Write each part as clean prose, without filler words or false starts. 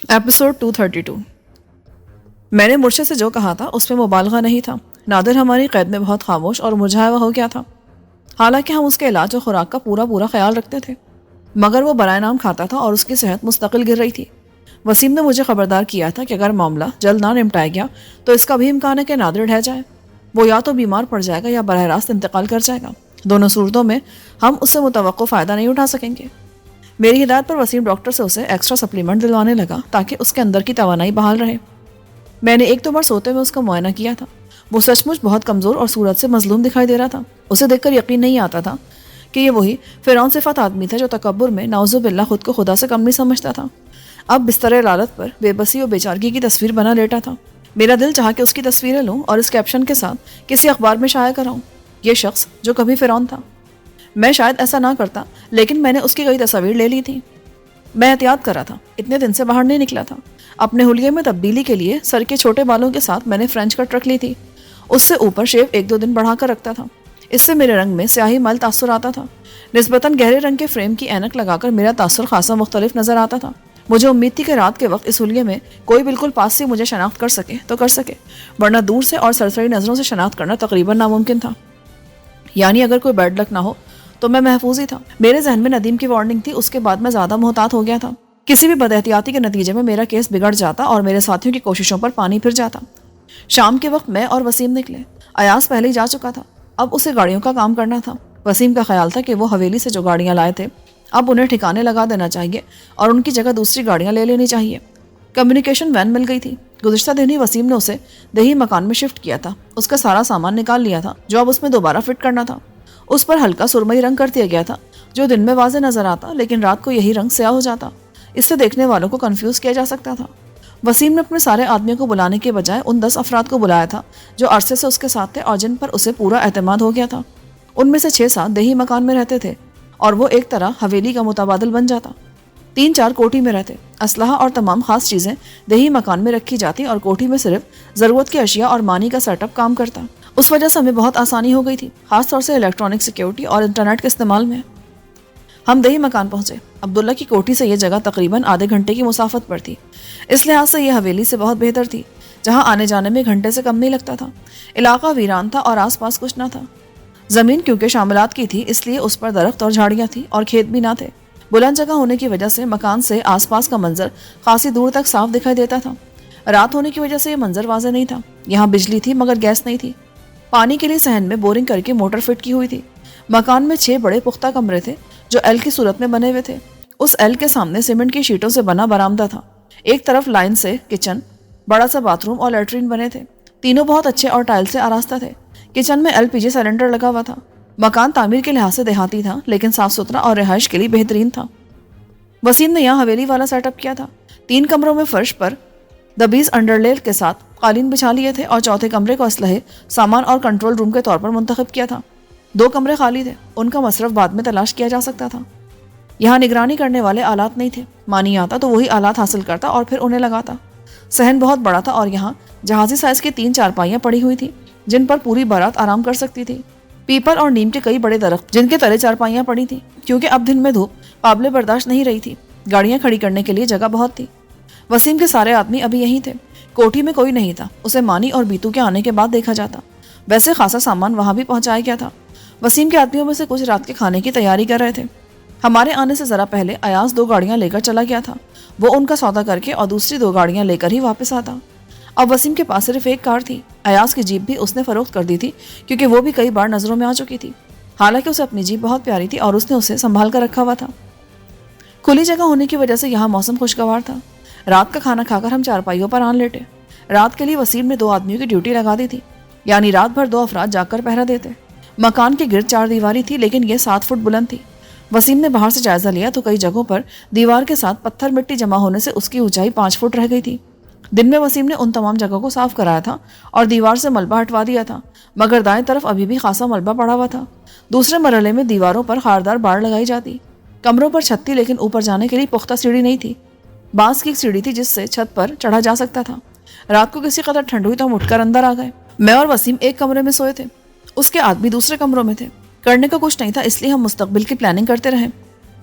Episode 232۔ میں نے مرشد سے جو کہا تھا اس میں مبالغہ نہیں تھا۔ نادر ہماری قید میں بہت خاموش اور مرجھایا ہوا ہو گیا تھا، حالانکہ ہم اس کے علاج و خوراک کا پورا خیال رکھتے تھے، مگر وہ برائے نام کھاتا تھا اور اس کی صحت مستقل گر رہی تھی۔ وسیم نے مجھے خبردار کیا تھا کہ اگر معاملہ جلد نہ نمٹایا گیا تو اس کا بھی امکان ہے کہ نادر ڈھہ جائے، وہ یا تو بیمار پڑ جائے گا یا براہ راست انتقال کر جائے گا۔ دونوں صورتوں میں ہم اس سے متوقع فائدہ نہیں اٹھا سکیں گے۔ میری ہدایت پر وسیم ڈاکٹر سے اسے ایکسٹرا سپلیمنٹ دلوانے لگا تاکہ اس کے اندر کی توانائی بحال رہے۔ میں نے ایک دو بار سوتے میں اس کا معائنہ کیا تھا، وہ سچ مچ بہت کمزور اور صورت سے مظلوم دکھائی دے رہا تھا۔ اسے دیکھ کر یقین نہیں آتا تھا کہ یہ وہی فرعون صفت آدمی تھا جو تکبر میں نعوذ باللہ خود کو خدا سے کم نہیں سمجھتا تھا۔ اب بستر لالت پر بے بسی و بے چارگی کی تصویر بنا لیٹا تھا۔ میرا دل چاہا کہ اس کی تصویریں لوں اور اس کیپشن کے ساتھ کسی اخبار میں شائع کراؤں، یہ شخص جو کبھی فرعون تھا۔ میں شاید ایسا نہ کرتا، لیکن میں نے اس کی کئی تصاویر لے لی تھی۔ میں احتیاط کر رہا تھا، اتنے دن سے باہر نہیں نکلا تھا۔ اپنے حلیے میں تبدیلی کے لیے سر کے چھوٹے بالوں کے ساتھ میں نے فرینچ کٹ رکھ لی تھی، اس سے اوپر شیو ایک دو دن بڑھا کر رکھتا تھا۔ اس سے میرے رنگ میں سیاہی مائل تاثر آتا تھا۔ نسبتاً گہرے رنگ کے فریم کی اینک لگا کر میرا تاثر خاصا مختلف نظر آتا تھا۔ مجھے امید تھی کہ رات کے وقت اس حلیے میں کوئی بالکل پاس سے مجھے شناخت کر سکے تو کر سکے، ورنہ دور سے اور سرسری نظروں سے شناخت کرنا تقریباً ناممکن تھا۔ یعنی اگر کوئی بیڈ لک نہ ہو تو میں محفوظ ہی تھا۔ میرے ذہن میں ندیم کی وارننگ تھی، اس کے بعد میں زیادہ محتاط ہو گیا تھا۔ کسی بھی بد احتیاطی کے نتیجے میں میرا کیس بگڑ جاتا اور میرے ساتھیوں کی کوششوں پر پانی پھر جاتا۔ شام کے وقت میں اور وسیم نکلے۔ ایاز پہلے ہی جا چکا تھا، اب اسے گاڑیوں کا کام کرنا تھا۔ وسیم کا خیال تھا کہ وہ حویلی سے جو گاڑیاں لائے تھے اب انہیں ٹھکانے لگا دینا چاہیے اور ان کی جگہ دوسری گاڑیاں لے لینی چاہیے۔ کمیونیکیشن وین مل گئی تھی۔ گزشتہ دن ہی وسیم نے اسے دیہی مکان میں شفٹ کیا تھا، اس کا سارا سامان نکال لیا تھا جو اب اس میں دوبارہ فٹ کرنا تھا۔ اس پر ہلکا سرمئی رنگ کر دیا گیا تھا جو دن میں واضح نظر آتا لیکن رات کو یہی رنگ سیاہ ہو جاتا۔ اس سے دیکھنے والوں کو کنفیوز کیا جا سکتا تھا۔ وسیم نے اپنے سارے آدمیوں کو بلانے کے بجائے ان 10 افراد کو بلایا تھا جو عرصے سے اس کے ساتھ تھے اور جن پر اسے پورا اعتماد ہو گیا تھا۔ ان میں سے 6-7 دیہی مکان میں رہتے تھے اور وہ ایک طرح حویلی کا متبادل بن جاتا۔ 3-4 کوٹھی میں رہتے، اسلحہ اور تمام خاص چیزیں دیہی مکان میں رکھی جاتی اور کوٹھی میں صرف ضرورت کی اشیاء اور مانی کا سیٹ اپ کام کرتا۔ اس وجہ سے ہمیں بہت آسانی ہو گئی تھی، خاص طور سے الیکٹرانک سیکیورٹی اور انٹرنیٹ کے استعمال میں۔ ہم دیہی مکان پہنچے۔ عبداللہ کی کوٹھی سے یہ جگہ تقریباً آدھے گھنٹے کی مسافت پر تھی، اس لحاظ سے یہ حویلی سے بہت بہتر تھی جہاں آنے جانے میں گھنٹے سے کم نہیں لگتا تھا۔ علاقہ ویران تھا اور آس پاس کچھ نہ تھا۔ زمین کیونکہ شاملات کی تھی اس لیے اس پر درخت اور جھاڑیاں تھیں اور کھیت بھی نہ تھے۔ بلند جگہ ہونے کی وجہ سے مکان سے آس پاس کا منظر خاصی دور تک صاف دکھائی دیتا تھا۔ رات ہونے کی وجہ سے یہ منظر واضح نہیں تھا۔ یہاں بجلی تھی مگر گیس نہیں تھی۔ پانی کے لیے صحن میں بورنگ کر کے موٹر فٹ کی ہوئی تھی۔ مکان میں 6 بڑے پختہ کمرے تھے جو ایل کی صورت میں بنے ہوئے تھے۔ اس ایل کے سامنے سیمنٹ کی شیٹوں سے بنا برآمدہ تھا۔ ایک طرف لائن سے کچن، بڑا سا باتھ روم اور لیٹرین بنے تھے۔ تینوں بہت اچھے اور ٹائل سے آراستہ تھے۔ کچن میں LPG سلنڈر لگا ہوا تھا۔ مکان تعمیر کے لحاظ سے دیہاتی تھا لیکن صاف ستھرا اور رہائش کے لیے بہترین تھا۔ وسیم نے یہاں حویلی والا سیٹ اپ کیا تھا۔ 3 کمروں میں فرش پر دبیز انڈرلیل کے ساتھ قالین بچھا لیے تھے اور چوتھے کمرے کو اسلحے، سامان اور کنٹرول روم کے طور پر منتخب کیا تھا۔ 2 کمرے خالی تھے، ان کا مصرف بعد میں تلاش کیا جا سکتا تھا۔ یہاں نگرانی کرنے والے آلات نہیں تھے، مانی آتا تو وہی آلات حاصل کرتا اور پھر انہیں لگاتا۔ صحن بہت بڑا تھا اور یہاں جہازی سائز کی 3 چارپائیاں پڑی ہوئی تھیں جن پر پوری بارات آرام کر سکتی تھی۔ پیپل اور نیم کے کئی بڑے درخت جن کے تلے چارپائیاں پڑی تھیں کیونکہ اب دن میں دھوپ قابل برداشت نہیں رہی تھی۔ گاڑیاں کھڑی کرنے کے لیے جگہ بہت تھی۔ وسیم کے سارے آدمی ابھی یہیں تھے۔ کوٹھی میں کوئی نہیں تھا، اسے مانی اور بیتو کے آنے کے بعد دیکھا جاتا۔ ویسے خاصا سامان وہاں بھی پہنچایا گیا تھا۔ وسیم کے آدمیوں میں سے کچھ رات کے کھانے کی تیاری کر رہے تھے۔ ہمارے آنے سے ذرا پہلے ایاز 2 گاڑیاں لے کر چلا گیا تھا، وہ ان کا سودا کر کے اور دوسری 2 گاڑیاں لے کر ہی واپس آتا۔ اب وسیم کے پاس صرف ایک کار تھی۔ ایاز کی جیپ بھی اس نے فروخت کر دی تھی کیونکہ وہ بھی کئی بار نظروں میں آ چکی تھی، حالانکہ اسے اپنی جیپ بہت پیاری تھی اور اس نے اسے سنبھال کر رکھا ہوا تھا۔ کھلی جگہ ہونے کی وجہ سے یہاں موسم خوشگوار تھا۔ رات کا کھانا کھا کر ہم چارپائیوں پر آن لیٹے۔ رات کے لیے وسیم نے 2 آدمیوں کی ڈیوٹی لگا دی تھی، یعنی رات بھر 2 افراد جاگ کر پہرا دیتے۔ مکان کے گرد 4 دیواری تھی لیکن یہ 7 فٹ بلند تھی۔ وسیم نے باہر سے جائزہ لیا تو کئی جگہوں پر دیوار کے ساتھ پتھر مٹی جمع ہونے سے اس کی اونچائی 5 فٹ رہ گئی تھی۔ دن میں وسیم نے ان تمام جگہوں کو صاف کرایا تھا اور دیوار سے ملبہ ہٹوا دیا تھا، مگر دائیں طرف ابھی بھی خاصا ملبہ پڑا ہوا تھا۔ دوسرے مرحلے میں دیواروں پر خاردار باڑ لگائی جاتی۔ کمروں پر چھت تھی لیکن اوپر جانے کے لیے پختہ سیڑھی نہیں تھی۔ بانس کی ایک سیڑھی تھی جس سے چھت پر چڑھا جا سکتا تھا۔ رات کو کسی قدر ٹھنڈ ہوئی تو ہم اٹھ کر اندر آ گئے۔ میں اور وسیم ایک کمرے میں سوئے تھے، اس کے آدمی دوسرے کمروں میں تھے۔ کرنے کا کچھ نہیں تھا اس لیے ہم مستقبل کی پلاننگ کرتے رہے۔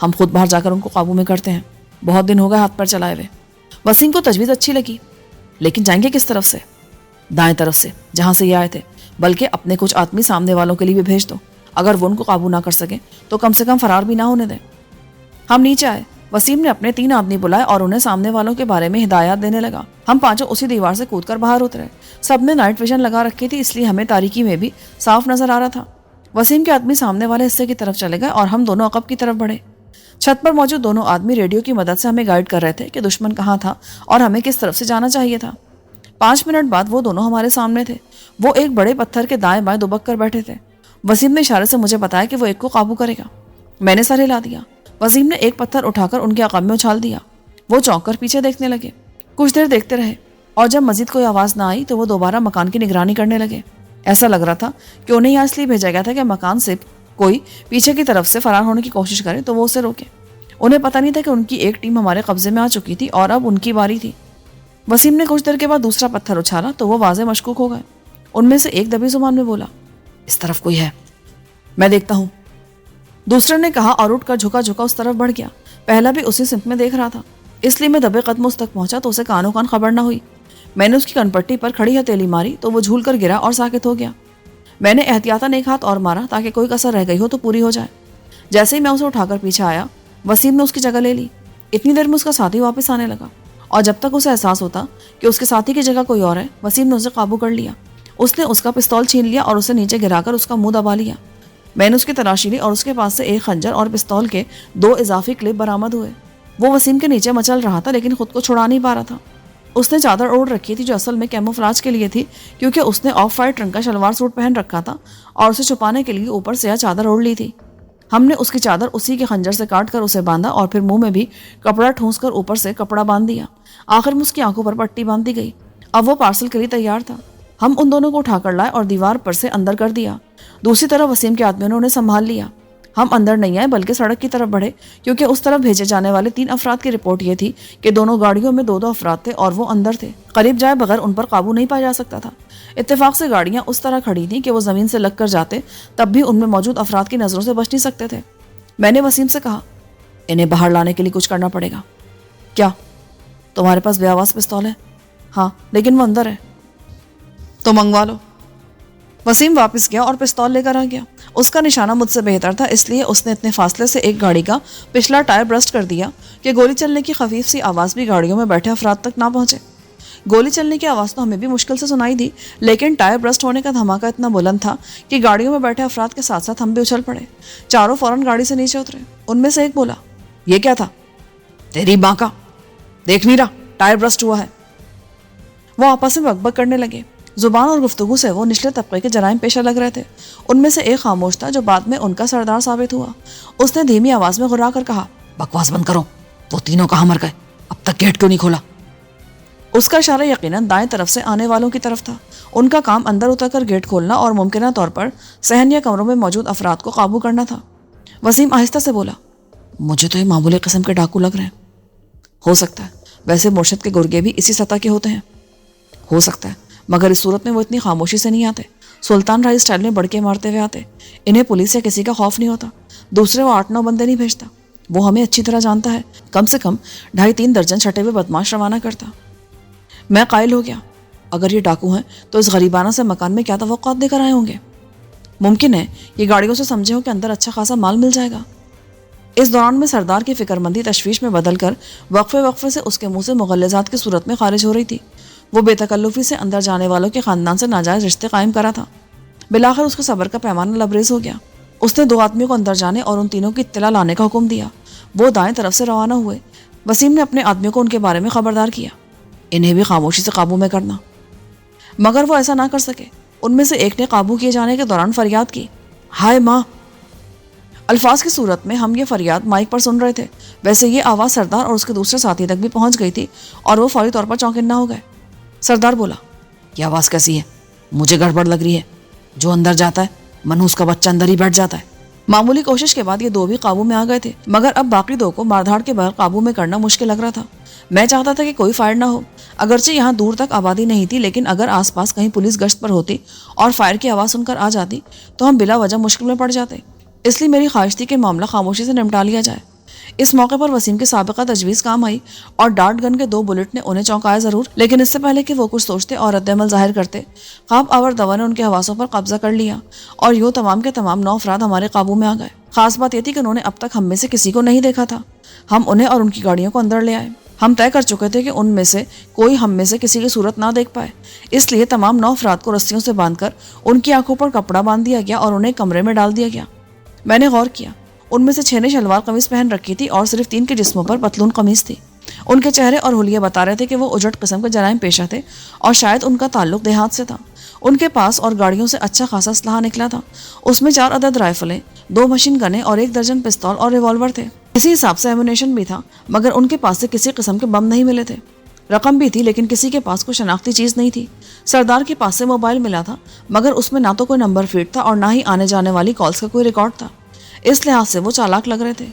ہم خود باہر جا کر ان کو قابو میں کرتے ہیں، بہت دن ہو گئے ہاتھ پر چلائے ہوئے۔ وسیم کو تجویز اچھی لگی، لیکن جائیں گے کس طرف سے؟ دائیں طرف سے، جہاں سے یہ آئے تھے، بلکہ اپنے کچھ آدمی سامنے والوں کے لیے بھی بھیج دو، اگر وہ ان کو قابو نہ کر سکیں تو کم سے کم فرار بھی نہ ہونے دیں۔ ہم نیچے آئے، وسیم نے اپنے 3 آدمی بلائے اور انہیں سامنے والوں کے بارے میں ہدایات دینے لگا۔ ہم پانچوں اسی دیوار سے کود کر باہر اترے۔ سب نے نائٹ ویژن لگا رکھی تھی، اس لیے ہمیں تاریکی میں بھی صاف نظر آ رہا تھا۔ وسیم کے آدمی سامنے والے حصے کی طرف چلے گئے اور ہم دونوں عقب کی طرف بڑھے۔ چھت پر موجود دونوں آدمی ریڈیو کی مدد سے ہمیں گائیڈ کر رہے تھے کہ دشمن کہاں تھا اور ہمیں کس طرف سے جانا چاہیے تھا۔ 5 منٹ بعد وہ دونوں ہمارے سامنے تھے۔ وہ ایک بڑے پتھر کے دائیں بائیں دبک کر بیٹھے تھے۔ وسیم نے اشارے سے مجھے بتایا کہ وہ ایک کو قابو کرے گا۔ میں نے سر ہلا دیا۔ وسیم نے ایک پتھر اٹھا کر ان کے عقب میں اچھال دیا۔ وہ چونک کر پیچھے دیکھنے لگے۔ کچھ دیر دیکھتے رہے اور جب مزید کوئی آواز نہ آئی تو وہ دوبارہ مکان کی نگرانی کرنے لگے۔ ایسا لگ رہا تھا کہ انہیں یہاں اس لیے بھیجا گیا تھا کہ مکان سے کوئی پیچھے کی طرف سے فرار ہونے کی کوشش کرے تو وہ اسے روکے۔ انہیں پتہ نہیں تھا کہ ان کی ایک ٹیم ہمارے قبضے میں آ چکی تھی اور اب ان کی باری تھی۔ وسیم نے کچھ دیر کے بعد دوسرا پتھر اچھالا تو وہ واضح مشکوک ہو گئے۔ ان میں سے ایک دبی زبان میں بولا، اس طرف کوئی ہے، میں دیکھتا ہوں۔ دوسرے نے کہا اور اٹھ کر جھکا اس طرف بڑھ گیا۔ پہلا بھی اسی سمت میں دیکھ رہا تھا، اس لیے میں دبے قدم اس تک پہنچا تو اسے کانوں کان خبر نہ ہوئی۔ میں نے اس کی کنپٹی پر کھڑی ہتھیلی ماری تو وہ جھول کر گرا اور ساکت ہو گیا۔ میں نے احتیاطاً ایک ہاتھ اور مارا تاکہ کوئی کسر رہ گئی ہو تو پوری ہو جائے۔ جیسے ہی میں اسے اٹھا کر پیچھے آیا، وسیم نے اس کی جگہ لے لی۔ اتنی دیر میں اس کا ساتھی واپس آنے لگا اور جب تک اسے احساس ہوتا کہ اس کے ساتھی کی جگہ کوئی اور ہے، وسیم نے اسے قابو کر لیا۔ اس نے اس کا پستول چھین لیا اور اسے نیچے گرا کر اس کا منہ دبا لیا۔ میں نے اس کی تلاشی لی اور اس کے پاس سے ایک خنجر اور پستول کے 2 اضافی کلپ برآمد ہوئے۔ وہ وسیم کے نیچے مچل رہا تھا لیکن خود کو چھڑا نہیں پا رہا تھا۔ اس نے چادر اوڑھ رکھی تھی جو اصل میں کیموفلاج کے لیے تھی، کیونکہ اس نے آف وائٹ رنگ کا شلوار سوٹ پہن رکھا تھا اور اسے چھپانے کے لیے اوپر سے چادر اوڑھ لی تھی۔ ہم نے اس کی چادر اسی کے خنجر سے کاٹ کر اسے باندھا اور پھر منہ میں بھی کپڑا ٹھونس کر اوپر سے کپڑا باندھ دیا۔ آخر میں اس کی آنکھوں پر پٹی باندھ دی گئی۔ اب وہ پارسل کے لیے تیار تھا۔ ہم ان دونوں کو اٹھا کر لائے اور دیوار پر سے اندر کر دیا۔ دوسری طرف وسیم کے آدمیوں نے انہیں سنبھال لیا۔ ہم اندر نہیں آئے بلکہ سڑک کی طرف بڑھے، کیونکہ اس طرف بھیجے جانے والے 3 افراد کی رپورٹ یہ تھی کہ دونوں گاڑیوں میں 2 افراد تھے اور وہ اندر تھے۔ قریب جائے بغیر ان پر قابو نہیں پایا جا سکتا تھا۔ اتفاق سے گاڑیاں اس طرح کھڑی تھیں کہ وہ زمین سے لگ کر جاتے تب بھی ان میں موجود افراد کی نظروں سے بچ نہیں سکتے تھے۔ میں نے وسیم سے کہا، انہیں باہر لانے کے لیے کچھ کرنا پڑے گا۔ کیا؟ تمہارے پاس بے آواز پستول ہے؟ ہاں، لیکن وہ اندر ہے۔ تو منگوا لو۔ وسیم واپس گیا اور پستول لے کر آ گیا۔ اس کا نشانہ مجھ سے بہتر تھا، اس لیے اس نے اتنے فاصلے سے ایک گاڑی کا پچھلا ٹائر برسٹ کر دیا کہ گولی چلنے کی خفیف سی آواز بھی گاڑیوں میں بیٹھے افراد تک نہ پہنچے۔ گولی چلنے کی آواز تو ہمیں بھی مشکل سے سنائی دی، لیکن ٹائر برسٹ ہونے کا دھماکہ اتنا بلند تھا کہ گاڑیوں میں بیٹھے افراد کے ساتھ ساتھ ہم بھی اچھل پڑے۔ چاروں فوراً گاڑی سے نیچے اترے۔ ان میں سے ایک بولا، یہ کیا تھا؟ تیری ماں کا، دیکھ نہیں رہا ٹائر برسٹ ہوا ہے۔ وہ آپس میں بک بک کرنے لگے۔ زبان اور گفتگو سے وہ نچلے طبقے کے جرائم پیشہ لگ رہے تھے۔ ان میں سے ایک خاموش تھا جو بعد میں ان کا سردار ثابت ہوا۔ اس نے دھیمی آواز میں غرا کر کہا، بکواس بند کرو، وہ تینوں کہاں مر گئے؟ اب تک گیٹ کیوں نہیں کھولا؟ اس کا اشارہ یقیناً دائیں طرف سے آنے والوں کی طرف تھا۔ ان کا کام اندر اتر کر گیٹ کھولنا اور ممکنہ طور پر صحن یا کمروں میں موجود افراد کو قابو کرنا تھا۔ وسیم آہستہ سے بولا، مجھے تو یہ معمولی قسم کے ڈاکو لگ رہے ہیں۔ ہو سکتا ہے، ویسے مرشد کے گرگے بھی اسی سطح کے ہوتے ہیں۔ ہو سکتا ہے، مگر اس صورت میں وہ اتنی خاموشی سے نہیں آتے، سلطان رائی اسٹائل میں بڑکے مارتے ہوئے آتے۔ انہیں پولیس یا کسی کا خوف نہیں ہوتا۔ دوسرے وہ 8-9 بندے نہیں بھیجتا۔ وہ ہمیں اچھی طرح جانتا ہے، کم سے کم 2.5-3 درجن چھٹے ہوئے بدماش روانہ کرتا۔ میں قائل ہو گیا، اگر یہ ڈاکو ہیں تو اس غریبانہ سے مکان میں کیا توقعات دے کر آئے ہوں گے؟ ممکن ہے یہ گاڑیوں سے سمجھے ہو کہ اندر اچھا خاصا مال مل جائے گا۔ اس دوران میں سردار کی فکر مندی تشویش میں بدل کر وقفے سے اس کے منہ سے مغلظات کی صورت میں خارج ہو رہی تھی۔ وہ بے تکلفی سے اندر جانے والوں کے خاندان سے ناجائز رشتے قائم کرا تھا۔ بالآخر اس کے صبر کا پیمانہ لبریز ہو گیا۔ اس نے 2 آدمیوں کو اندر جانے اور ان تینوں کی اطلاع لانے کا حکم دیا۔ وہ دائیں طرف سے روانہ ہوئے۔ وسیم نے اپنے آدمیوں کو ان کے بارے میں خبردار کیا، انہیں بھی خاموشی سے قابو میں کرنا۔ مگر وہ ایسا نہ کر سکے۔ ان میں سے ایک نے قابو کیے جانے کے دوران فریاد کی، ہائے ماں! الفاظ کی صورت میں ہم یہ فریاد مائک پر سن رہے تھے۔ ویسے یہ آواز سردار اور اس کے دوسرے ساتھی تک بھی پہنچ گئی تھی اور وہ فوری طور پر چونکنا ہو گئے۔ سردار بولا، یہ آواز کیسی ہے؟ مجھے گڑبڑ لگ رہی ہے۔ جو اندر جاتا ہے منوس کا بچہ اندر ہی بیٹھ جاتا ہے۔ معمولی کوشش کے بعد یہ 2 بھی قابو میں آ گئے تھے، مگر اب باقی 2 کو ماردھاڑ کے بغیر قابو میں کرنا مشکل لگ رہا تھا۔ میں چاہتا تھا کہ کوئی فائر نہ ہو، اگرچہ یہاں دور تک آبادی نہیں تھی، لیکن اگر آس پاس کہیں پولیس گشت پر ہوتی اور فائر کی آواز سن کر آ جاتی تو ہم بلا وجہ مشکل میں پڑ جاتے۔ اس لیے میری خواہش تھی کہ معاملہ خاموشی سے نمٹا لیا جائے۔ اس موقع پر وسیم کی سابقہ تجویز کام آئی اور ڈارٹ گن کے 2 بلٹ نے انہیں چونکایا ضرور، لیکن اس سے پہلے کہ وہ کچھ سوچتے اور رد عمل ظاہر کرتے، خواب آور دوا نے ان کے حواسوں پر قبضہ کر لیا اور یوں تمام کے تمام 9 افراد ہمارے قابو میں آ گئے۔ خاص بات یہ تھی کہ انہوں نے اب تک ہم میں سے کسی کو نہیں دیکھا تھا۔ ہم انہیں اور ان کی گاڑیوں کو اندر لے آئے۔ ہم طے کر چکے تھے کہ ان میں سے کوئی ہم میں سے کسی کی صورت نہ دیکھ پائے، اس لیے تمام 9 افراد کو رسیوں سے باندھ کر ان کی آنکھوں پر کپڑا باندھ دیا گیا اور انہیں کمرے میں ڈال دیا گیا۔ میں نے غور کیا، ان میں سے 6 نے شلوار قمیض پہن رکھی تھی اور صرف 3 کے جسموں پر پتلون قمیض تھی۔ ان کے چہرے اور حلیے بتا رہے تھے کہ وہ اجڑ قسم کے جرائم پیشہ تھے اور شاید ان کا تعلق دیہات سے تھا۔ ان کے پاس اور گاڑیوں سے اچھا خاصا اسلحہ نکلا تھا۔ اس میں 4 عدد رائفلیں، 2 مشین گنیں اور 1 درجن پستول اور ریوالور تھے۔ اسی حساب سے ایمونیشن بھی تھا، مگر ان کے پاس سے کسی قسم کے بم نہیں ملے تھے۔ رقم بھی تھی، لیکن کسی کے پاس کوئی شناختی چیز نہیں تھی۔ سردار کے پاس سے موبائل ملا تھا، مگر اس میں نہ تو کوئی نمبر فیڈ تھا اور نہ ہی آنے جانے والی کالز کا کوئی ریکارڈ تھا۔ اس لحاظ سے وہ چالاک لگ رہے تھے۔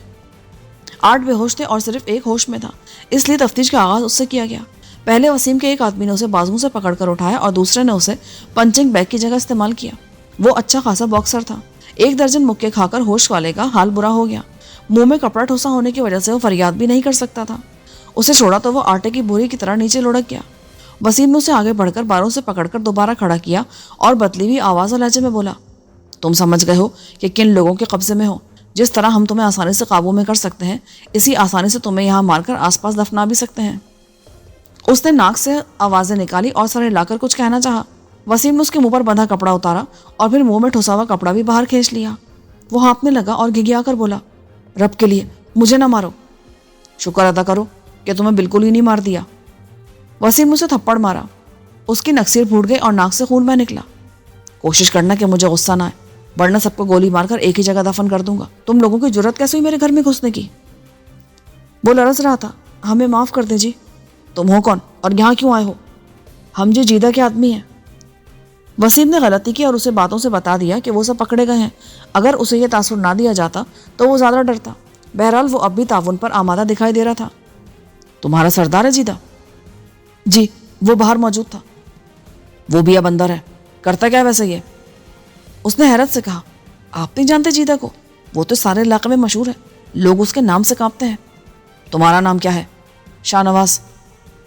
8 بے ہوش تھے اور صرف 1 ہوش میں تھا، اس لیے تفتیش کا آغاز اس سے کیا گیا۔ پہلے وسیم کے ایک آدمی نے اسے بازوؤں سے پکڑ کر اٹھایا اور دوسرے نے اسے پنچنگ بیگ کی جگہ استعمال کیا۔ وہ اچھا خاصا باکسر تھا۔ 1 درجن مکے کھا کر ہوش والے کا حال برا ہو گیا۔ منہ میں کپڑا ٹھوسا ہونے کی وجہ سے وہ فریاد بھی نہیں کر سکتا تھا۔ اسے چھوڑا تو وہ آٹے کی بوری کی طرح نیچے لڑک گیا۔ وسیم نے اسے آگے بڑھ کر باروں سے پکڑ کر دوبارہ کھڑا کیا اور بدلی ہوئی آواز اور لہجے میں بولا، تم سمجھ گئے ہو کہ کن لوگوں کے قبضے میں ہو؟ جس طرح ہم تمہیں آسانی سے قابو میں کر سکتے ہیں، اسی آسانی سے تمہیں یہاں مار کر آس پاس دفنا بھی سکتے ہیں۔ اس نے ناک سے آوازیں نکالی اور سر ہلا کر کچھ کہنا چاہا۔ وسیم نے اس کے منہ پر بندھا کپڑا اتارا اور پھر منہ میں ٹھوسا ہوا کپڑا بھی باہر کھینچ لیا۔ وہ ہانپنے لگا اور گھگیا کر بولا، رب کے لیے مجھے نہ مارو، شکر ادا کرو کہ تمہیں بالکل ہی نہیں مار دیا۔ وسیم اسے تھپڑ مارا، اس کی نکسیر پھوٹ گئی اور ناک سے خون بہہ نکلا۔ کوشش کرنا کہ مجھے غصہ نہ آئے، ورنہ سب کو گولی مار کر ایک ہی جگہ دفن کر دوں گا۔ تم لوگوں کی جرت کیسے ہوئی میرے گھر میں گھسنے کی؟ وہ لرز رہا تھا۔ ہمیں معاف کر دیں جی۔ تم ہو کون اور یہاں کیوں آئے ہو؟ ہم جی جیدہ کے آدمی ہیں۔ وسیم نے غلطی کی اور اسے باتوں سے بتا دیا کہ وہ سب پکڑے گئے ہیں۔ اگر اسے یہ تاثر نہ دیا جاتا تو وہ زیادہ ڈرتا۔ بہرحال وہ اب بھی تعاون پر آمادہ دکھائی دے رہا تھا۔ تمہارا سردار ہے جیدہ؟ جی، وہ باہر موجود تھا۔ وہ بھی اب اندر ہے، کرتا کیا ویسے یہ؟ اس نے حیرت سے کہا، آپ نہیں جانتے جیدہ کو؟ وہ تو سارے علاقے میں مشہور ہے، لوگ اس کے نام سے کانپتے ہیں۔ تمہارا نام کیا ہے؟ شاہ نواز۔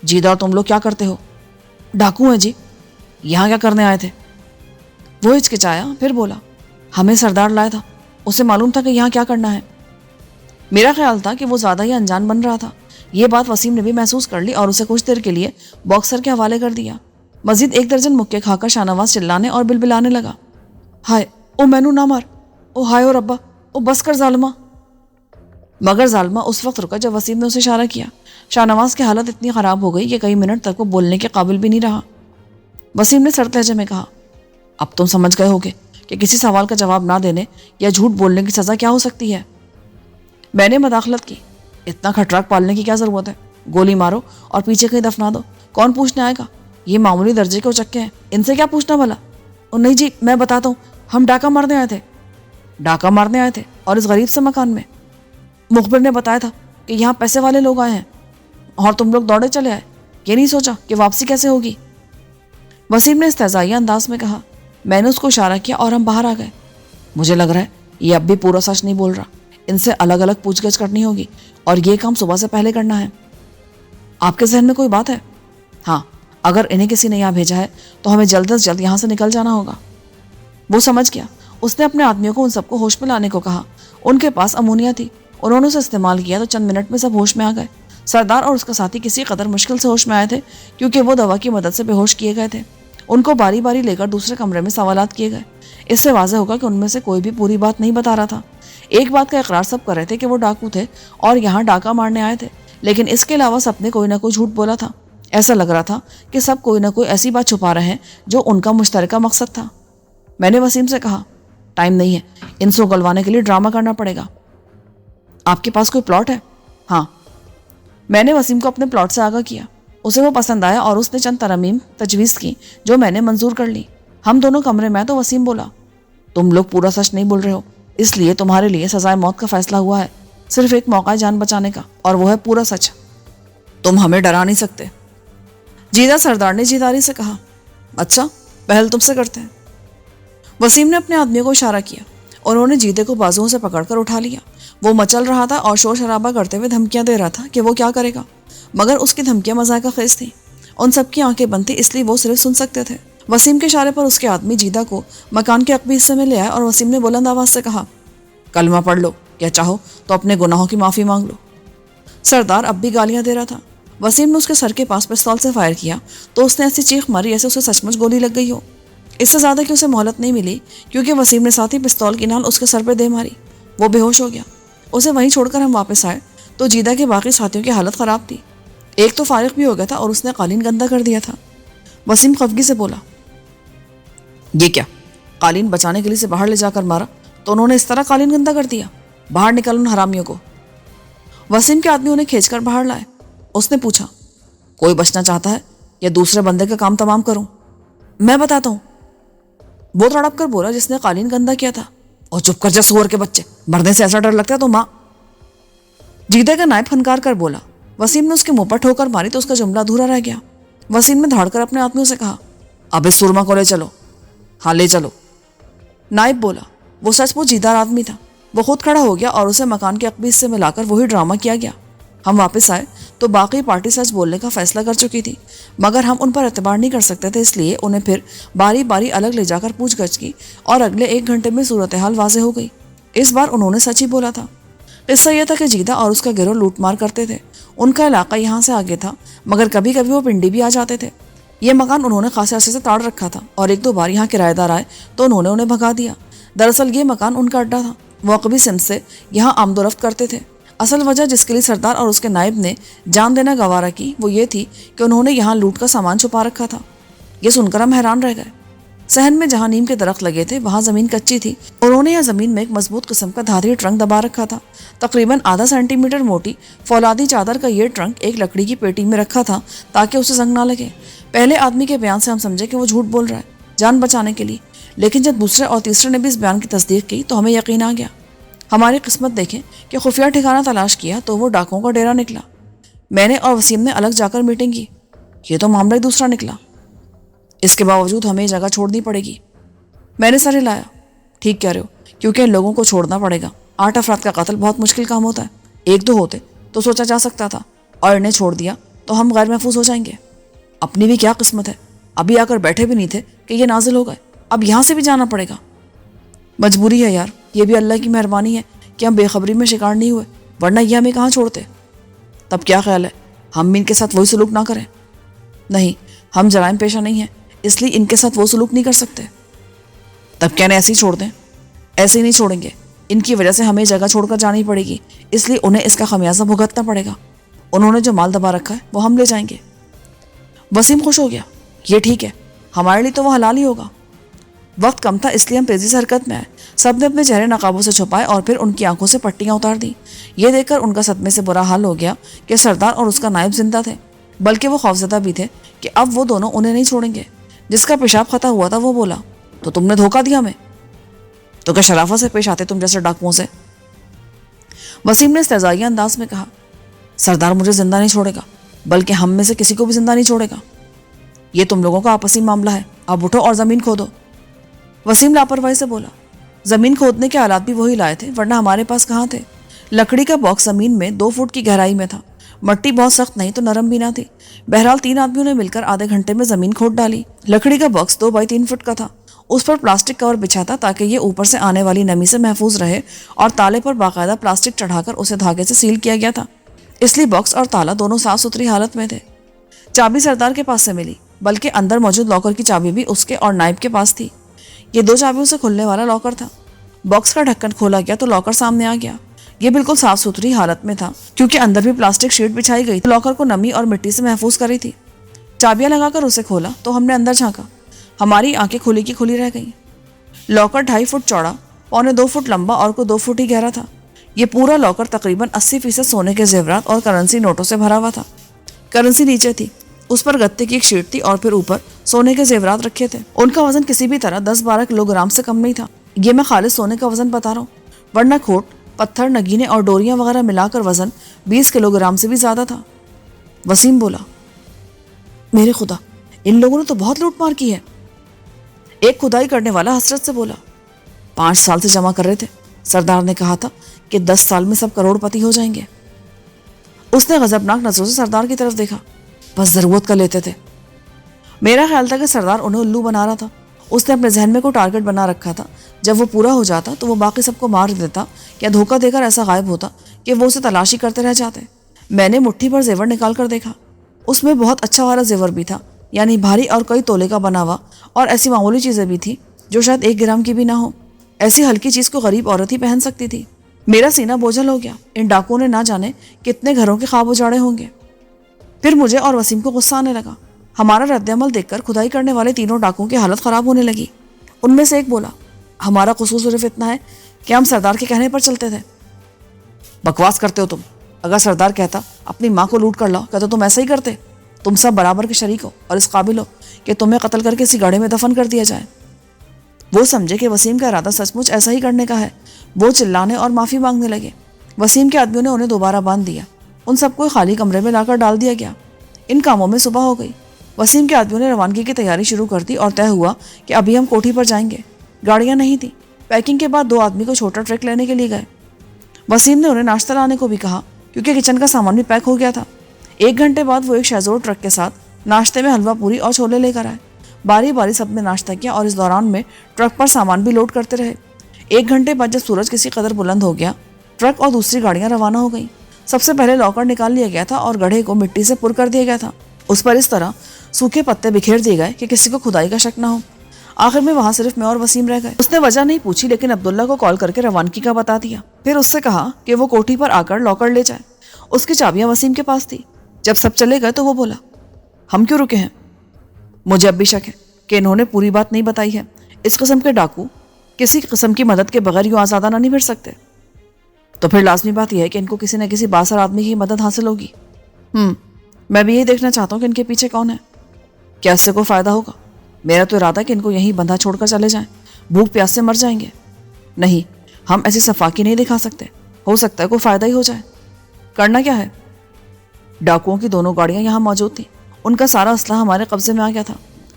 جیدہ اور تم لوگ کیا کرتے ہو؟ ڈاکو ہیں جی۔ یہاں کیا کرنے آئے تھے؟ وہ ہچکچایا، پھر بولا، ہمیں سردار لایا تھا، اسے معلوم تھا کہ یہاں کیا کرنا ہے۔ میرا خیال تھا کہ وہ زیادہ ہی انجان بن رہا تھا۔ یہ بات وسیم نے بھی محسوس کر لی اور اسے کچھ دیر کے لیے باکسر کے حوالے کر دیا۔ مزید 1 درجن مکے کھا کر شاہ نواز چلانے اور بلبلانے لگا، ہائے او مینو نہ مار، او ہائے او ربا، او بس کر ظالمہ۔ مگر ظالمہ اس وقت رکا جب وسیم نے اسے اشارہ کیا۔ شاہ نواز کی حالت اتنی خراب ہو گئی کہ کئی منٹ تک وہ بولنے کے قابل بھی نہیں رہا۔ وسیم نے سرد لہجے میں کہا، اب تم سمجھ گئے ہوگے کہ کسی سوال کا جواب نہ دینے یا جھوٹ بولنے کی سزا کیا ہو سکتی ہے۔ میں نے مداخلت کی، اتنا کھٹراک پالنے کی کیا ضرورت ہے؟ گولی مارو اور پیچھے کہیں دفنا دو، کون پوچھنے آئے گا؟ یہ معمولی درجے کے اچکے ہیں، ان سے کیا پوچھنا بھلا؟ اور نہیں جی، میں بتاتا ہوں، ہم ڈاکہ مارنے آئے تھے۔ ڈاکہ مارنے آئے تھے؟ اور اس غریب سے مکان میں؟ مخبر نے بتایا تھا کہ یہاں پیسے والے لوگ آئے ہیں، اور تم لوگ دوڑے چلے آئے، یہ نہیں سوچا کہ واپسی کیسے ہوگی؟ وسیم نے استہزائیہ انداز میں کہا۔ میں نے اس کو اشارہ کیا اور ہم باہر آ گئے۔ مجھے لگ رہا ہے یہ اب بھی پورا سچ نہیں بول رہا، ان سے الگ الگ پوچھ گچھ کرنی ہوگی اور یہ کام صبح سے پہلے کرنا ہے۔ آپ کے ذہن میں کوئی بات ہے؟ ہاں، اگر انہیں کسی نے یہاں بھیجا ہے تو ہمیں جلد از جلد یہاں سے نکل جانا ہوگا۔ وہ سمجھ گیا۔ اس نے اپنے آدمیوں کو ان سب کو ہوش میں لانے کو کہا۔ ان کے پاس امونیا تھی، انہوں نے اسے استعمال کیا تو چند منٹ میں سب ہوش میں آ گئے۔ سردار اور اس کا ساتھی کسی قدر مشکل سے ہوش میں آئے تھے کیونکہ وہ دوا کی مدد سے بے ہوش کیے گئے تھے۔ ان کو باری باری لے کر دوسرے کمرے میں سوالات کیے گئے۔ اس سے واضح ہوگا کہ ان میں سے کوئی بھی پوری بات نہیں بتا رہا تھا۔ ایک بات کا اقرار سب کر رہے تھے کہ وہ ڈاکو تھے اور یہاں ڈاکہ مارنے آئے تھے، لیکن اس کے علاوہ سب نے کوئی نہ کوئی جھوٹ بولا تھا۔ ایسا لگ رہا تھا کہ سب کوئی نہ کوئی ایسی بات چھپا رہے ہیں جو ان کا مشترکہ مقصد تھا۔ میں نے وسیم سے کہا، ٹائم نہیں ہے، ان سے اگلوانے کے لیے ڈرامہ کرنا پڑے گا۔ آپ کے پاس کوئی پلاٹ ہے؟ ہاں۔ میں نے وسیم کو اپنے پلاٹ سے آگاہ کیا۔ اسے وہ پسند آیا اور اس نے چند ترامیم تجویز کی جو میں نے منظور کر لی۔ ہم دونوں کمرے میں تو وسیم بولا، تم لوگ پورا سچ نہیں بول رہے ہو، اس لیے تمہارے لیے سزائے موت کا فیصلہ ہوا ہے۔ صرف ایک موقع ہے جان بچانے کا، اور وہ ہے پورا سچ۔ تم ہمیں ڈرا نہیں سکتے۔ جیدہ سردار نے جیداری سے کہا، اچھا، پہل تم سے کرتے ہیں۔ وسیم نے اپنے آدمیوں کو اشارہ کیا، انہوں نے جیدے کو بازوؤں سے پکڑ کر اٹھا لیا۔ وہ مچل رہا تھا اور شور شرابہ کرتے ہوئے دھمکیاں دے رہا تھا کہ وہ کیا کرے گا، مگر اس کی دھمکیاں مذائقہ خیز تھیں۔ ان سب کی آنکھیں بند تھیں، اس لیے وہ صرف سن سکتے تھے۔ وسیم کے اشارے پر اس کے آدمی جیدہ کو مکان کے عقبی حصے میں لے آئے اور وسیم نے بلند آواز سے کہا، کلمہ پڑھ لو یا چاہو تو اپنے گناہوں کی معافی مانگ لو۔ سردار اب بھی گالیاں دے رہا تھا۔ وسیم نے اس کے سر کے پاس پستول سے فائر کیا تو اس نے ایسی چیخ ماری جیسے اسے سچ مچ گولی لگ گئی ہو۔ اس سے زیادہ کہ اسے مہلت نہیں ملی، کیونکہ وسیم نے ساتھ ہی پستول کی نال اس کے سر پہ دے ماری۔ وہ بے ہوش ہو گیا۔ اسے وہیں چھوڑ کر ہم واپس آئے تو جیدہ کے باقی ساتھیوں کی حالت خراب تھی۔ ایک تو فارغ بھی ہو گیا تھا اور اس نے قالین گندا کر دیا تھا۔ وسیم خفگی سے بولا، یہ کیا؟ قالین بچانے کے لیے سے باہر لے جا کر مارا تو انہوں نے اس طرح قالین گندا کر دیا؟ باہر نکل ان حرامیوں کو۔ وسیم کے آدمی انہیں کھینچ کر باہر لائے۔ اس نے پوچھا، کوئی بچنا چاہتا ہے یا دوسرے بندے کا کام تمام کروں؟ میں بتاتا ہوں، وہ تڑپ کر بولا جس نے قالین گندا کیا تھا۔ اور چپ کر جا سور کے بچے، مرنے سے ایسا ڈر لگتا ہے تو ماں۔ جیدہ کا نائب خنکار کر بولا۔ وسیم نے اس کے منہ پر ٹھوکر ماری تو اس کا جملہ ادھورا رہ گیا۔ وسیم نے دھاڑ کر اپنے آدمیوں سے کہا، اب اس سرما کو لے چلو۔ ہاں لے چلو۔ نائب بولا۔ وہ سچ مچ جیدار آدمی تھا۔ وہ خود کھڑا ہو گیا اور اسے مکان کے عقبی حصے میں لا کر وہی ڈرامہ کیا گیا۔ ہم واپس آئے تو باقی پارٹی سچ بولنے کا فیصلہ کر چکی تھی، مگر ہم ان پر اعتبار نہیں کر سکتے تھے، اس لیے انہیں پھر باری باری الگ لے جا کر پوچھ گچھ کی اور اگلے 1 گھنٹے میں صورتحال واضح ہو گئی۔ اس بار انہوں نے سچ ہی بولا تھا۔ قصہ یہ تھا کہ جیدہ اور اس کا گروہ لوٹ مار کرتے تھے۔ ان کا علاقہ یہاں سے آگے تھا، مگر کبھی کبھی وہ پنڈی بھی آ جاتے تھے۔ یہ مکان انہوں نے خاصے عرصے سے تاڑ رکھا تھا اور 1-2 بار یہاں کرایہ دار آئے تو انہوں نے انہیں بھگا دیا۔ دراصل یہ مکان ان کا اڈا تھا۔ وہ عقبی سمت سے یہاں آمد و رفت کرتے تھے۔ اصل وجہ جس کے لیے سردار اور اس کے نائب نے جان دینا گوارا کی وہ یہ تھی کہ انہوں نے یہاں لوٹ کا سامان چھپا رکھا تھا۔ یہ سن کر ہم حیران رہ گئے۔ صحن میں جہاں نیم کے درخت لگے تھے وہاں زمین کچی تھی۔ انہوں نے یہاں زمین میں ایک مضبوط قسم کا دھاتری ٹرنک دبا رکھا تھا۔ تقریباً ½ سینٹی میٹر موٹی فولادی چادر کا یہ ٹرنک ایک لکڑی کی پیٹی میں رکھا تھا تاکہ اسے زنگ نہ لگے۔ پہلے آدمی کے بیان سے ہم سمجھے کہ وہ جھوٹ بول رہا ہے جان بچانے کے لیے، لیکن جب دوسرے اور تیسرے نے بھی اس بیان کی تصدیق کی تو ہمیں یقین آ گیا۔ ہماری قسمت دیکھیں کہ خفیہ ٹھکانہ تلاش کیا تو وہ ڈاکوں کا ڈیرا نکلا۔ میں نے اور وسیم نے الگ جا کر میٹنگ کی۔ یہ تو معاملہ ہی دوسرا نکلا۔ اس کے باوجود ہمیں یہ جگہ چھوڑنی پڑے گی۔ میں نے سر ہلایا۔ ٹھیک کہہ رہے ہو، کیونکہ ان لوگوں کو چھوڑنا پڑے گا۔ 8 افراد کا قتل بہت مشکل کام ہوتا ہے۔ 1-2 ہوتے تو سوچا جا سکتا تھا، اور انہیں چھوڑ دیا تو ہم غیر محفوظ ہو جائیں گے۔ اپنی بھی کیا قسمت ہے، ابھی آ کر بیٹھے بھی نہیں تھے کہ یہ نازل ہو گئے، اب یہاں سے بھی جانا پڑے گا۔ مجبوری ہے یار، یہ بھی اللہ کی مہربانی ہے کہ ہم بے خبری میں شکار نہیں ہوئے، ورنہ یہ ہمیں کہاں چھوڑتے۔ تب کیا خیال ہے، ہم ان کے ساتھ وہی سلوک نہ کریں؟ نہیں، ہم جرائم پیشہ نہیں ہیں، اس لیے ان کے ساتھ وہ سلوک نہیں کر سکتے۔ تب کیا ایسے ہی چھوڑ دیں؟ ایسے ہی نہیں چھوڑیں گے، ان کی وجہ سے ہمیں جگہ چھوڑ کر جانی پڑے گی، اس لیے انہیں اس کا خمیازہ بھگتنا پڑے گا۔ انہوں نے جو مال دبا رکھا ہے وہ ہم لے جائیں گے۔ وسیم خوش ہو گیا۔ یہ ٹھیک ہے، ہمارے لیے تو وہ حلال ہی ہوگا۔ وقت کم تھا اس لیے ہم تیزی سے حرکت میں آئے۔ سب نے اپنے چہرے نقابوں سے چھپائے اور پھر ان کی آنکھوں سے پٹیاں اتار دیں۔ یہ دیکھ کر ان کا صدمے سے برا حال ہو گیا کہ سردار اور اس کا نائب زندہ تھے، بلکہ وہ خوفزدہ بھی تھے کہ اب وہ دونوں انہیں نہیں چھوڑیں گے۔ جس کا پیشاب خطا ہوا تھا وہ بولا، تو تم نے دھوکہ دیا ہمیں؟ تو کیا شرافت سے پیش آتے تم جیسے ڈاکوؤں سے؟ وسیم نے استہزائیہ انداز میں کہا، سردار مجھے زندہ نہیں چھوڑے گا، بلکہ ہم میں سے کسی کو بھی زندہ نہیں چھوڑے گا۔ یہ تم لوگوں کا آپسی معاملہ ہے، اب اٹھو اور زمین کھودو۔ وسیم لاپرواہی سے بولا، زمین کھودنے کے آلات بھی وہی لائے تھے، ورنہ ہمارے پاس کہاں تھے؟ لکڑی کا باکس زمین میں 2 فٹ کی گہرائی میں تھا۔ مٹی بہت سخت نہیں تو نرم بھی نہ تھی۔ بہرحال 3 آدمیوں نے مل کر آدھے گھنٹے میں زمین کھود ڈالی۔ لکڑی کا باکس 2 بائی 3 فٹ کا تھا۔ اس پر پلاسٹک کور بچھا تھا تاکہ یہ اوپر سے آنے والی نمی سے محفوظ رہے، اور تالے پر باقاعدہ پلاسٹک چڑھا کر اسے دھاگے سے سیل کیا گیا تھا، اس لیے باکس اور تالا دونوں صاف ستھری حالت میں تھے۔ چابی سردار کے پاس سے ملی، بلکہ اندر موجود لاکر کی چابی بھی اس کے اور نائب کے پاس تھی۔ یہ 2 چابیوں سے کھلنے والا لاکر تھا۔ باکس کا ڈھکن کھولا گیا تو لاکر سامنے آ گیا۔ یہ بالکل صاف ستھری حالت میں تھا، کیونکہ اندر بھی پلاسٹک شیٹ بچھائی گئی تھی، لاکر کو نمی اور مٹی سے محفوظ کر رہی تھی۔ چابیاں لگا کر اسے کھولا تو ہم نے اندر جھانکا۔ ہماری آنکھیں کھلی کی کھلی رہ گئیں۔ لاکر 2.5 فٹ چوڑا، 1.25 فٹ لمبا اور کوئی 2 فٹ ہی گہرا تھا۔ یہ پورا لاکر تقریباً 80% سونے کے زیورات اور کرنسی نوٹوں سے بھرا ہوا تھا۔ کرنسی نیچے تھی، اس پر گتے کی ایک شیٹ تھی اور پھر اوپر سونے کے زیورات رکھے تھے۔ ان کا وزن کسی بھی طرح 10-12 کلو گرام سے کم نہیں تھا۔ یہ میں خالص سونے کا وزن بتا رہا ہوں، ورنہ کھوٹ، پتھر، نگینے اور ڈوریاں وغیرہ ملا کر وزن 20 کلو گرام سے بھی زیادہ تھا۔ وسیم بولا، میرے خدا، ان لوگوں نے تو بہت لوٹ مار کی ہے۔ ایک کھدائی کرنے والا حسرت سے بولا، 5 سال سے جمع کر رہے تھے، سردار نے کہا تھا کہ 10 سال میں سب کروڑپتی ہو جائیں گے۔ اس نے غضبناک نظروں سے سردار کی طرف دیکھا۔ بس ضرورت کر لیتے تھے۔ میرا خیال تھا کہ سردار انہیں الو بنا رہا تھا۔ اس نے اپنے ذہن میں کوئی ٹارگٹ بنا رکھا تھا، جب وہ پورا ہو جاتا تو وہ باقی سب کو مار دیتا یا دھوکہ دے کر ایسا غائب ہوتا کہ وہ اسے تلاشی کرتے رہ جاتے۔ میں نے مٹھی پر زیور نکال کر دیکھا۔ اس میں بہت اچھا والا زیور بھی تھا، یعنی بھاری اور کئی تولے کا بنا ہوا، اور ایسی معمولی چیزیں بھی تھی جو شاید 1 گرام کی بھی نہ ہو۔ ایسی ہلکی چیز کو غریب عورت ہی پہن سکتی تھی۔ میرا سینہ بوجھل ہو گیا۔ ان ڈاکوؤں نے نہ جانے کتنے گھروں کے خواب اجاڑے ہوں گے۔ پھر مجھے اور وسیم کو غصہ آنے لگا۔ ہمارا رد عمل دیکھ کر کھدائی کرنے والے تینوں ڈاکوؤں کی حالت خراب ہونے لگی۔ ان میں سے ایک بولا، ہمارا قصور صرف اتنا ہے کہ ہم سردار کے کہنے پر چلتے تھے۔ بکواس کرتے ہو تم۔ اگر سردار کہتا اپنی ماں کو لوٹ کر لاؤ، کہتے تم ایسا ہی کرتے؟ تم سب برابر کے شریک ہو اور اس قابل ہو کہ تمہیں قتل کر کے اسی گڑھے میں دفن کر دیا جائے۔ وہ سمجھے کہ وسیم کا ارادہ سچ مچ ایسا ہی کرنے کا ہے۔ وہ چلانے اور معافی مانگنے لگے۔ وسیم کے آدمیوں نے انہیں دوبارہ باندھ دیا۔ ان سب کو خالی کمرے میں لا کر ڈال دیا گیا۔ ان کاموں میں صبح ہو گئی۔ وسیم کے آدمیوں نے روانگی کی تیاری شروع کر دی اور طے ہوا کہ ابھی ہم کوٹھی پر جائیں گے۔ گاڑیاں نہیں تھیں۔ پیکنگ کے بعد 2 آدمی کو چھوٹا ٹرک لینے کے لیے گئے۔ وسیم نے انہیں ناشتہ لانے کو بھی کہا کیونکہ کچن کا سامان بھی پیک ہو گیا تھا۔ 1 گھنٹے بعد وہ ایک شہزور ٹرک کے ساتھ ناشتے میں حلوہ پوری اور چھولے لے کر آئے۔ باری باری سب نے ناشتہ کیا اور اس دوران میں ٹرک پر سامان بھی لوڈ کرتے رہے۔ 1 گھنٹے بعد جب سورج کسی قدر بلند ہو گیا، ٹرک اور دوسری گاڑیاں روانہ ہو گئیں۔ سب سے پہلے لاکر نکال لیا گیا تھا اور گڑھے کو مٹی سے پر کر دیا گیا تھا۔ اس پر اس طرح سوکھے پتے بکھیر دیے گئے کہ کسی کو کھدائی کا شک نہ ہو۔ آخر میں وہاں صرف میں اور وسیم رہ گئے۔ اس نے وجہ نہیں پوچھی، لیکن عبداللہ کو کال کر کے روانگی کا بتا دیا۔ پھر اس سے کہا کہ وہ کوٹھی پر آ کر لاکر لے جائے۔ اس کی چابیاں وسیم کے پاس تھی۔ جب سب چلے گئے تو وہ بولا، ہم کیوں رکے ہیں؟ مجھے اب بھی شک ہے کہ انہوں نے پوری بات نہیں بتائی ہے۔ اس قسم کے ڈاکو کسی قسم کی مدد کے بغیر یوں آزادانہ نہیں پھر سکتے۔ تو پھر لازمی بات یہ ہے کہ ان کو کسی نہ کسی بااثر آدمی کی مدد حاصل ہوگی۔ میں بھی یہی دیکھنا چاہتا ہوں کہ ان کے پیچھے کون ہے۔ کیا اس سے کوئی فائدہ ہوگا؟ میرا تو ارادہ ہے کہ ان کو یہیں بندھا چھوڑ کر چلے جائیں۔ بھوک پیاس سے مر جائیں گے۔ نہیں، ہم ایسی صفاقی نہیں دکھا سکتے۔ ہو سکتا ہے کوئی فائدہ ہی ہو جائے۔ کرنا کیا ہے؟ ڈاکوؤں کی 2 گاڑیاں یہاں موجود تھیں۔ ان کا سارا اسلحہ ہمارے قبضے میں آ گیا تھا۔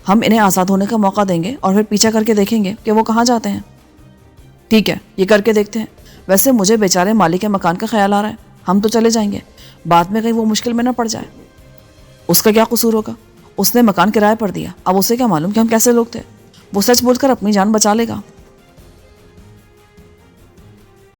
ہم انہیں آزاد ہونے کا موقع دیں گے اور پھر پیچھا کر کے دیکھیں گے کہ وہ کہاں جاتے ہیں۔ ٹھیک ہے، یہ کر کے دیکھتے ہیں۔ ویسے مجھے بیچارے مالک کے مکان کا خیال آ رہا ہے۔ ہم تو چلے جائیں گے، بعد میں کہیں وہ مشکل میں نہ پڑ جائے۔ اس کا کیا قصور ہوگا؟ اس نے مکان کرائے پر دیا۔ اب اسے کیا معلوم کہ ہم کیسے لوگ تھے؟ وہ سچ بول کر اپنی جان بچا لے گا۔